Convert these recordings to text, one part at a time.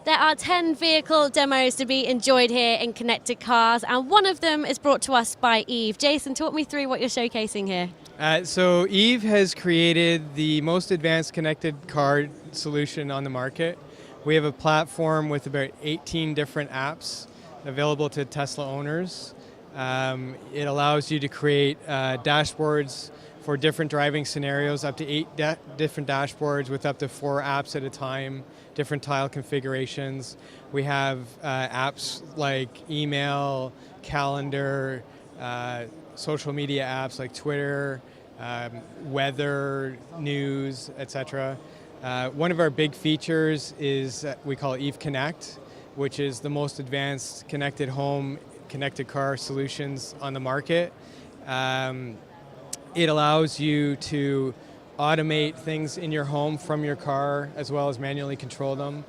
There are 10 vehicle demos to be enjoyed here in Connected Cars, and one of them is brought to us by Eve. Jason, talk me through what you're showcasing here. So Eve has created the most advanced connected car solution on the market. We have a platform with about 18 different apps available to Tesla owners. It allows you to create dashboards for different driving scenarios, up to 8 different dashboards with up to 4 apps at a time, different tile configurations. We have apps like email, calendar, social media apps like Twitter, weather, news, etc. One of our big features is we call Eve Connect, which is the most advanced connected home, connected car solutions on the market. It allows you to automate things in your home from your car as well as manually control them.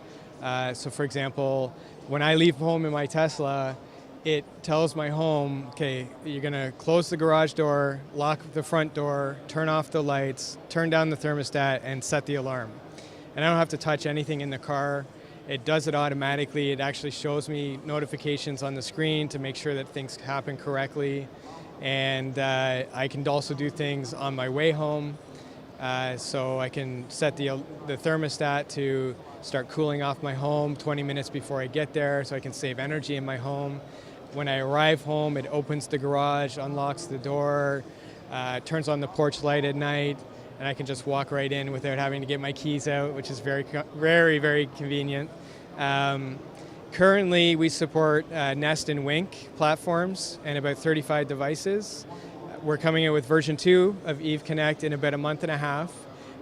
So for example, when I leave home in my Tesla, it tells my home, okay, you're gonna close the garage door, lock the front door, turn off the lights, turn down the thermostat, and set the alarm. And I don't have to touch anything in the car. It does it automatically. It actually shows me notifications on the screen to make sure that things happen correctly. And I can also do things on my way home. So I can set the thermostat to start cooling off my home 20 minutes before I get there so I can save energy in my home. When I arrive home, it opens the garage, unlocks the door, turns on the porch light at night, and I can just walk right in without having to get my keys out, which is very, very convenient. Currently, we support Nest and Wink platforms and about 35 devices. We're coming out with version 2 of Eve Connect in about a month and a half,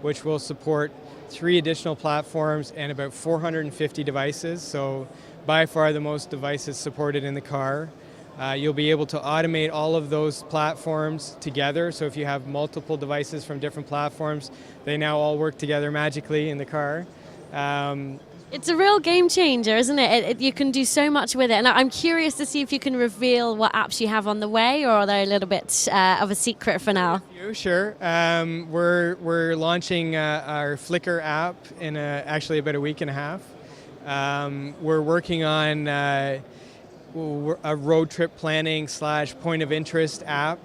which will support 3 additional platforms and about 450 devices. So by far the most devices supported in the car. You'll be able to automate all of those platforms together. So if you have multiple devices from different platforms, they now all work together magically in the car. It's a real game changer, isn't it? You can do so much with it. And I'm curious to see if you can reveal what apps you have on the way, or are they a little bit of a secret for now? Sure. We're launching our Flickr app in actually about a week and a half. We're working on a road trip planning / point of interest app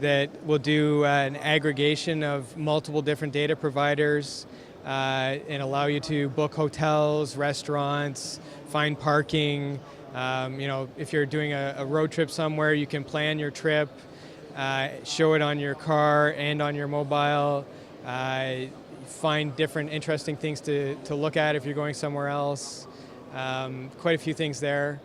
that will do an aggregation of multiple different data providers and allow you to book hotels, restaurants, find parking. If you're doing a road trip somewhere, you can plan your trip, show it on your car and on your mobile, find different interesting things to look at if you're going somewhere else. Quite a few things there.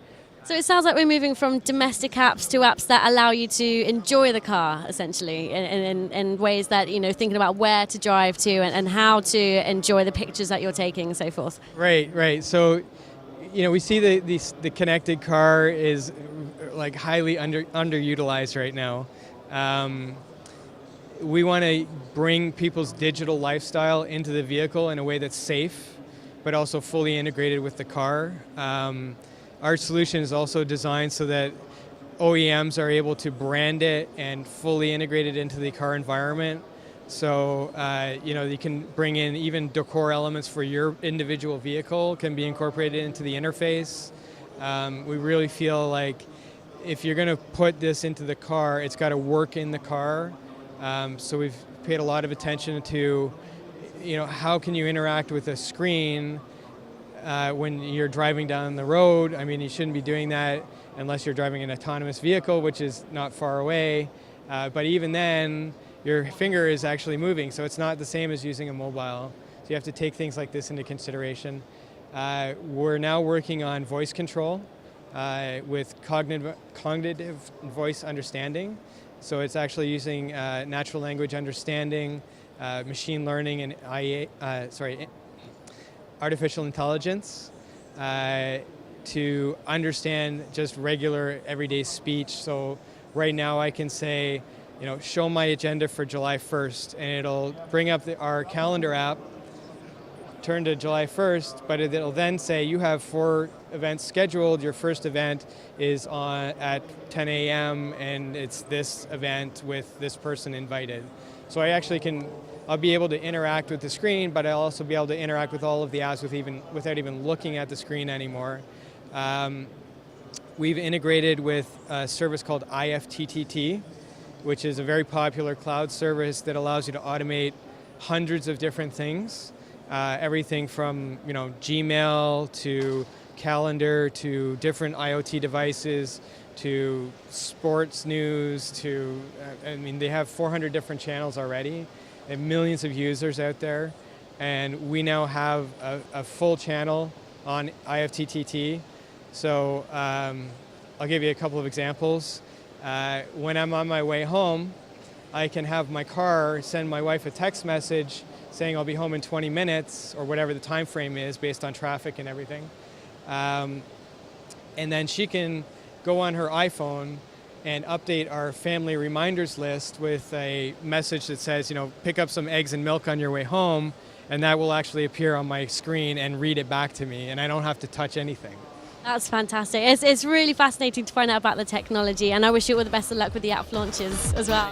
So it sounds like we're moving from domestic apps to apps that allow you to enjoy the car, essentially, in ways that, thinking about where to drive to and how to enjoy the pictures that you're taking and so forth. Right. So, we see the connected car is like highly underutilized right now. We want to bring people's digital lifestyle into the vehicle in a way that's safe, but also fully integrated with the car. Our solution is also designed so that OEMs are able to brand it and fully integrate it into the car environment. So, you can bring in even decor elements for your individual vehicle can be incorporated into the interface. We really feel like if you're going to put this into the car, it's got to work in the car. So we've paid a lot of attention to, how can you interact with a screen when you're driving down the road. I mean, you shouldn't be doing that unless you're driving an autonomous vehicle, which is not far away. But even then, your finger is actually moving, so it's not the same as using a mobile. So you have to take things like this into consideration. We're now working on voice control with cognitive voice understanding. So it's actually using natural language understanding, machine learning, and artificial intelligence to understand just regular everyday speech. So right now I can say, show my agenda for July 1st, and it'll bring up our calendar app, turn to July 1st, but it'll then say you have 4 events scheduled. Your first event is at 10 a.m. and it's this event with this person invited. So I actually can I'll be able to interact with the screen, but I'll also be able to interact with all of the apps without even looking at the screen anymore. We've integrated with a service called IFTTT, which is a very popular cloud service that allows you to automate hundreds of different things. Everything from Gmail to calendar to different IoT devices to sports news to, they have 400 different channels already. They have millions of users out there. And we now have a full channel on IFTTT. So I'll give you a couple of examples. When I'm on my way home, I can have my car send my wife a text message saying I'll be home in 20 minutes or whatever the time frame is based on traffic and everything. And then she can go on her iPhone and update our family reminders list with a message that says, pick up some eggs and milk on your way home, and that will actually appear on my screen and read it back to me, and I don't have to touch anything. That's fantastic. It's really fascinating to find out about the technology, and I wish you all the best of luck with the app launches as well.